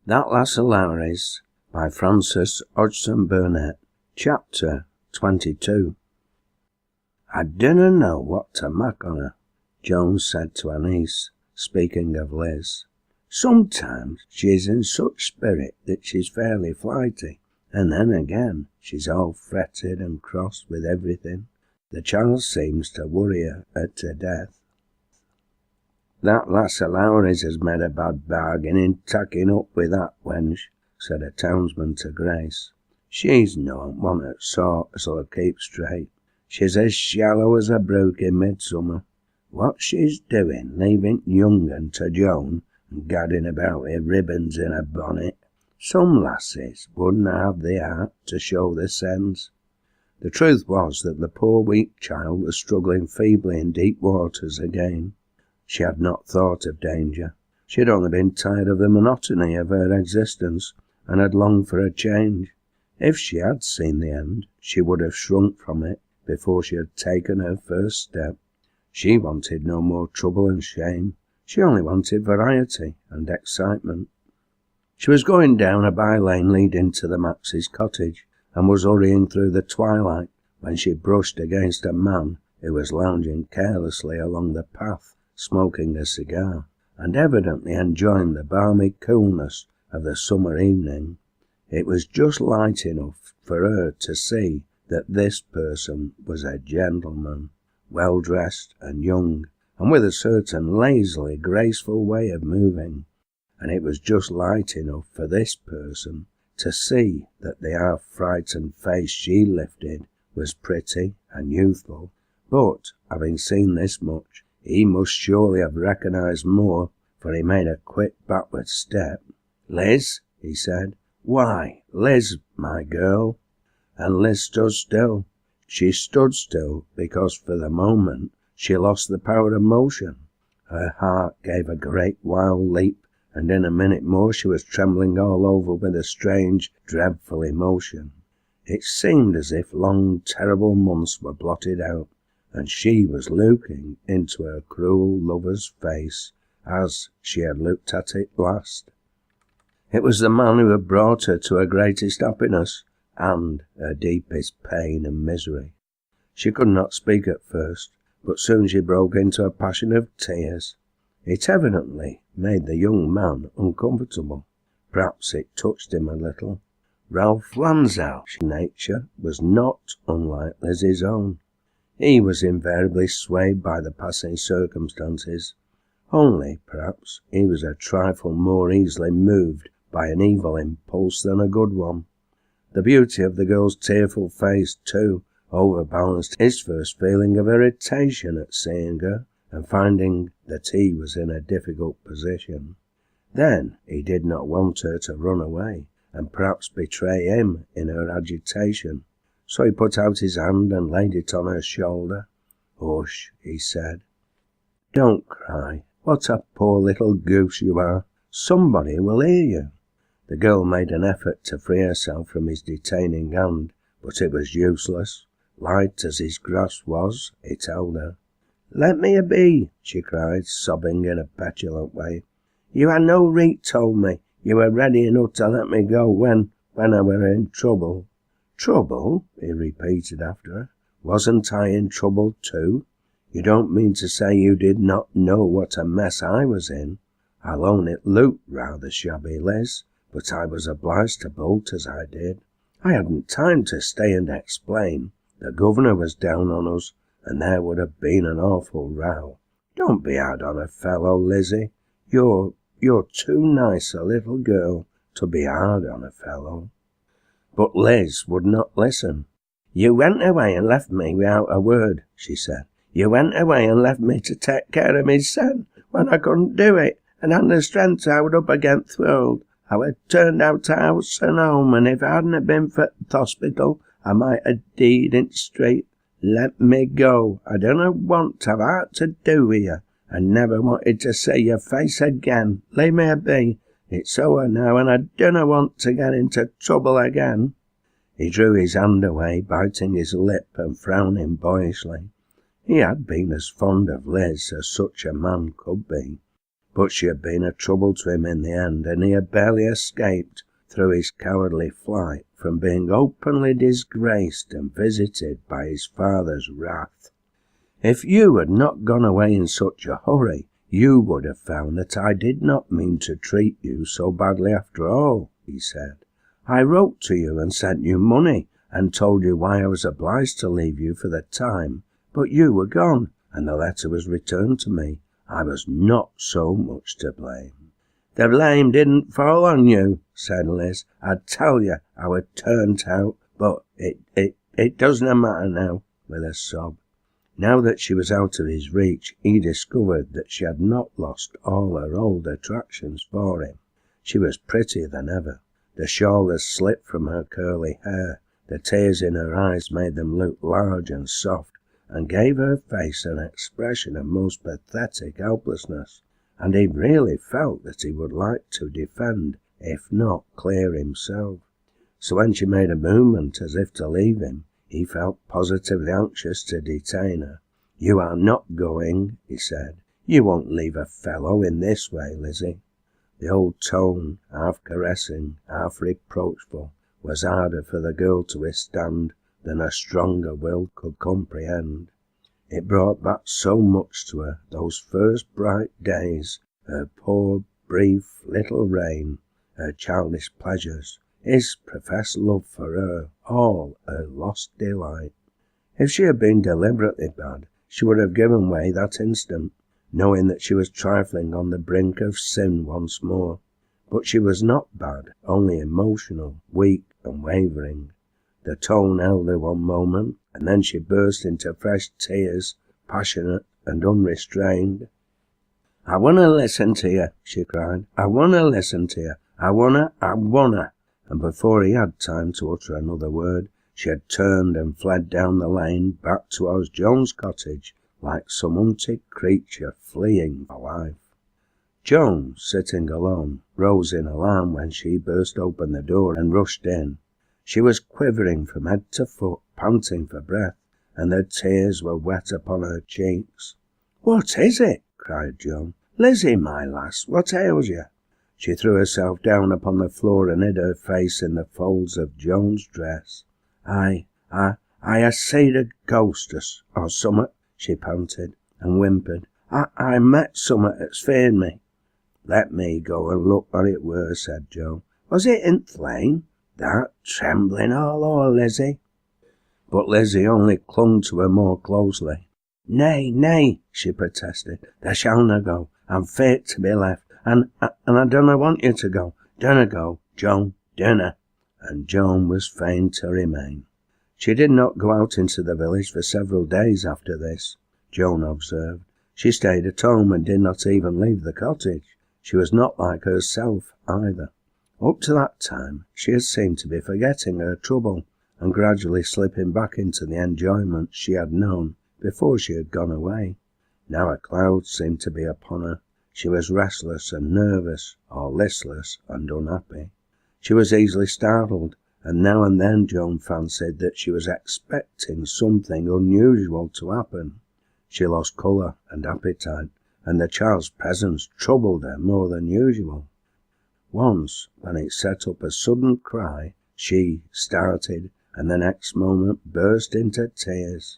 That Lass of Lowrie's by Francis Hodgson Burnett. Chapter 22. "I dunna know what to mak on her," Jones said to her niece, speaking of Liz. "Sometimes she's in such spirit that she's fairly flighty, and then again she's all fretted and cross with everything. The child seems to worry her to death." "That Lass of Lowrie's has made a bad bargain in tacking up with that wench," said a townsman to Grace. "She's not one o' sort as'll keep straight. She's as shallow as a brook in midsummer. What she's doing, leaving young un to Joan, and gadding about with ribbons in her bonnet. Some lasses wouldn't have the heart to show the sense." The truth was that the poor weak child was struggling feebly in deep waters again. She had not thought of danger. She had only been tired of the monotony of her existence, and had longed for a change. If she had seen the end, she would have shrunk from it before she had taken her first step. She wanted no more trouble and shame. She only wanted variety and excitement. She was going down a by-lane leading to the Max's cottage, and was hurrying through the twilight when she brushed against a man who was lounging carelessly along the path, smoking a cigar, and evidently enjoying the balmy coolness of the summer evening. It was just light enough for her to see that this person was a gentleman, well-dressed and young, and with a certain lazily graceful way of moving, and it was just light enough for this person to see that the half-frightened face she lifted was pretty and youthful. But, having seen this much, he must surely have recognised more, for he made a quick backward step. "Liz," he said. "Why, Liz, my girl." And Liz stood still. She stood still because for the moment she lost the power of motion. Her heart gave a great wild leap, and in a minute more she was trembling all over with a strange, dreadful emotion. It seemed as if long, terrible months were blotted out, and she was looking into her cruel lover's face as she had looked at it last. It was the man who had brought her to her greatest happiness and her deepest pain and misery. She could not speak at first, but soon she broke into a passion of tears. It evidently made the young man uncomfortable. Perhaps it touched him a little. Ralph Lascelles's nature was not unlike Lizzie's own. He was invariably swayed by the passing circumstances. Only, perhaps, he was a trifle more easily moved by an evil impulse than a good one. The beauty of the girl's tearful face, too, overbalanced his first feeling of irritation at seeing her and finding that he was in a difficult position. Then he did not want her to run away and perhaps betray him in her agitation. So he put out his hand and laid it on her shoulder. "Hush," he said. "Don't cry. What a poor little goose you are. Somebody will hear you." The girl made an effort to free herself from his detaining hand, but it was useless. Light as his grasp was, it held her. "Let me a be," she cried, sobbing in a petulant way. "You had no reet told me you were ready enough to let me go when I were in trouble." "Trouble?" he repeated after her. "Wasn't I in trouble too? You don't mean to say you did not know what a mess I was in? I'll own it looked rather shabby, Liz, but I was obliged to bolt as I did. I hadn't time to stay and explain. The governor was down on us, and there would have been an awful row. Don't be hard on a fellow, Lizzie. You're too nice a little girl to be hard on a fellow." But Liz would not listen. "You went away and left me without a word," she said. "You went away and left me to take care of me son when I couldn't do it, and had the strength to hold up against the world. I were turned out of house and home, and if it hadn't been for th' hospital, I might have died in the street. Let me go. I don't want to have aught to do with you. I never wanted to see your face again. Leave me a be. It's over now, and I dunna want to get into trouble again." He drew his hand away, biting his lip and frowning boyishly. He had been as fond of Liz as such a man could be. But she had been a trouble to him in the end, and he had barely escaped through his cowardly flight from being openly disgraced and visited by his father's wrath. "If you had not gone away in such a hurry, you would have found that I did not mean to treat you so badly after all," he said. "I wrote to you and sent you money and told you why I was obliged to leave you for the time, but you were gone, and the letter was returned to me. I was not so much to blame." "The blame didn't fall on you," said Liz. "I tell you how it turned out, but it doesn't matter now," with a sob. Now that she was out of his reach, he discovered that she had not lost all her old attractions for him. She was prettier than ever. The shawl had slipped from her curly hair. The tears in her eyes made them look large and soft, and gave her face an expression of most pathetic helplessness, and he really felt that he would like to defend, if not clear himself. So when she made a movement as if to leave him, he felt positively anxious to detain her. "You are not going," he said. "You won't leave a fellow in this way, Lizzie." The old tone, half caressing, half reproachful, was harder for the girl to withstand than a stronger will could comprehend. It brought back so much to her, those first bright days, her poor, brief little reign, her childish pleasures, his professed love for her, all her lost delight. If she had been deliberately bad, she would have given way that instant, knowing that she was trifling on the brink of sin once more. But she was not bad, only emotional, weak and wavering. The tone held her one moment, and then she burst into fresh tears, passionate and unrestrained. "I wanna listen to you," she cried. "I wanna listen to you. I wanna. And before he had time to utter another word, she had turned and fled down the lane back towards Joan's cottage, like some hunted creature fleeing for life. Joan, sitting alone, rose in alarm when she burst open the door and rushed in. She was quivering from head to foot, panting for breath, and the tears were wet upon her cheeks. "What is it?" cried Joan. "Lizzie, my lass, what ails you?" She threw herself down upon the floor and hid her face in the folds of Joan's dress. I seed a ghost or summat," she panted and whimpered. I met summat that's feared me." "Let me go and look what it were," said Joan. "Was it in th' lane? That trembling all o'er, Lizzie?" But Lizzie only clung to her more closely. Nay, she protested. "Thou shallna go. I'm fit to be left, and I dunna want you to go. Dunna go, Joan, dunna." And Joan was fain to remain. She did not go out into the village for several days after this, Joan observed. She stayed at home and did not even leave the cottage. She was not like herself either. Up to that time, she had seemed to be forgetting her trouble and gradually slipping back into the enjoyment she had known before she had gone away. Now a cloud seemed to be upon her. She was restless and nervous, or listless and unhappy. She was easily startled, and now and then Joan fancied that she was expecting something unusual to happen. She lost colour and appetite, and the child's presence troubled her more than usual. Once, when it set up a sudden cry, she started, and the next moment burst into tears.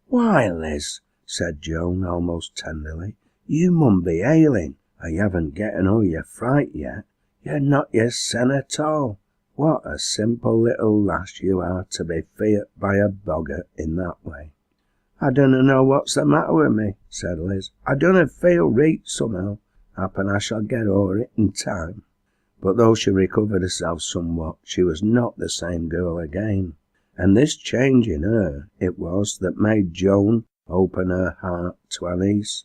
"Why, Liz," said Joan almost tenderly, "you mun be ailing, or you haven't getten o'er your fright yet. You're not yoursen at all. What a simple little lass you are to be feared by a boggart in that way." "I dunna know what's the matter with me," said Liz. "I dunna feel reet somehow. Happen I shall get o'er it in time." But though she recovered herself somewhat, she was not the same girl again, and this change in her it was that made Joan open her heart to her niece.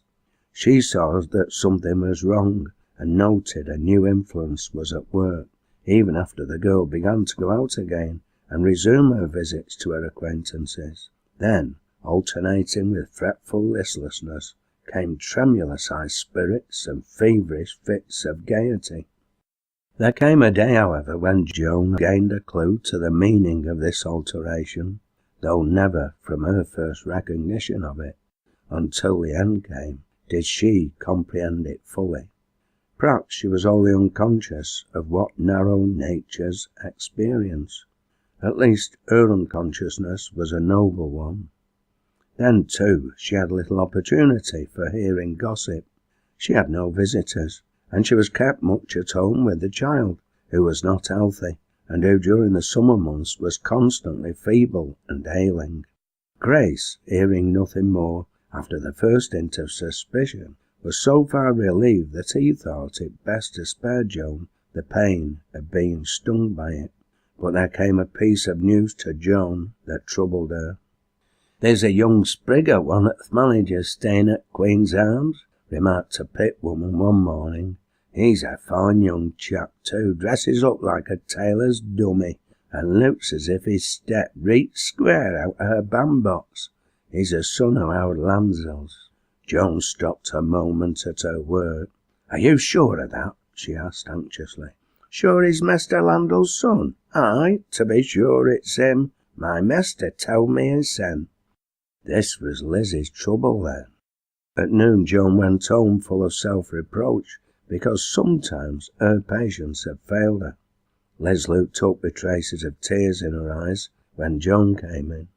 She saw that something was wrong, and noted a new influence was at work, even after the girl began to go out again and resume her visits to her acquaintances. Then, alternating with fretful listlessness, came tremulous high spirits and feverish fits of gaiety. There came a day, however, when Joan gained a clue to the meaning of this alteration, though never from her first recognition of it, until the end came, did she comprehend it fully. Perhaps she was wholly unconscious of what narrow natures experience. At least her unconsciousness was a noble one. Then, too, she had little opportunity for hearing gossip. She had no visitors, and she was kept much at home with the child, who was not healthy, and who during the summer months was constantly feeble and ailing. Grace, hearing nothing more after the first hint of suspicion, was so far relieved that he thought it best to spare Joan the pain of being stung by it. But there came a piece of news to Joan that troubled her. "There's a young sprig at one of the managers staying at Queen's Arms," remarked a pit woman one morning. "He's a fine young chap too, dresses up like a tailor's dummy, and looks as if he stepped right square out of her bandbox. He's a son of our Lancashire." Joan stopped a moment at her work. "Are you sure of that?" she asked anxiously. "Sure he's Mester Landell's son? Aye, to be sure it's him. My mester told me hissen." This was Lizzie's trouble then. At noon Joan went home full of self-reproach, because sometimes her patience had failed her. Liz looked up with traces of tears in her eyes when Joan came in.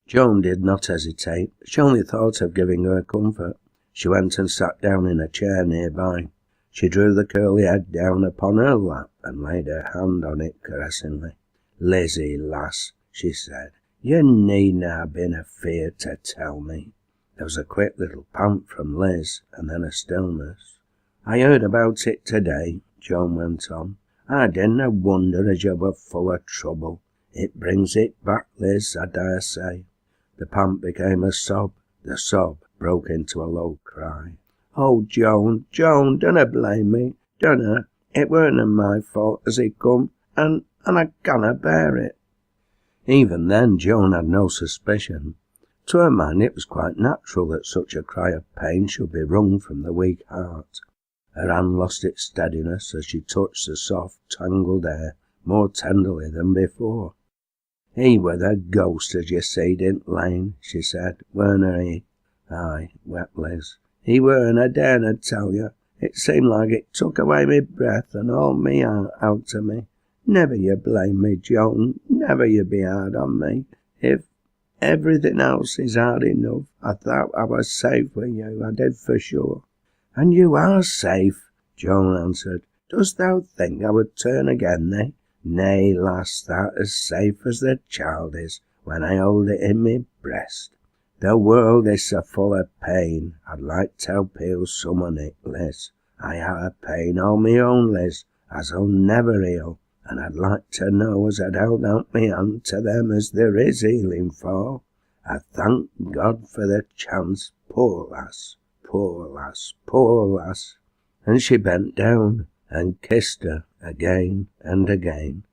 Joan did not hesitate. She only thought of giving her comfort. She went and sat down in a chair nearby. She drew the curly head down upon her lap and laid her hand on it caressingly. "Lizzie, lass," she said, "you needna ha' been afeard to tell me." There was a quick little pant from Liz, and then a stillness. "I heard about it today," Joan went on. "I didna wonder as you were full of trouble. It brings it back, Liz, I dare say." The pant became a sob. The sob broke into a low cry. "Oh, Joan, Joan, dunna blame me, dunna. It weren't my fault as it come, and I canna bear it." Even then Joan had no suspicion. To her mind it was quite natural that such a cry of pain should be wrung from the weak heart. Her hand lost its steadiness as she touched the soft, tangled hair more tenderly than before. "He were the ghost as you seed in the lane," she said, "weren't he?" "Aye," wept Liz. "He weren't, I darena tell you. It seemed like it took away me breath and all me heart out of me. Never you blame me, Joan, never you be hard on me. If everything else is hard enough, I thought I was safe with you, I did for sure." "And you are safe," Joan answered. "Dost thou think I would turn again thee? Nay, lass, thou'rt as safe as the child is when I hold it in me breast. The world is so full of pain, I'd like to help heal some on it, Liz. I ha' a pain all me own, Liz, as'll never heal, and I'd like to know as I'd held out me hand to them as there is healing for. I thank God for the chance, poor lass, poor lass, poor lass." And she bent down and kissed her again and again.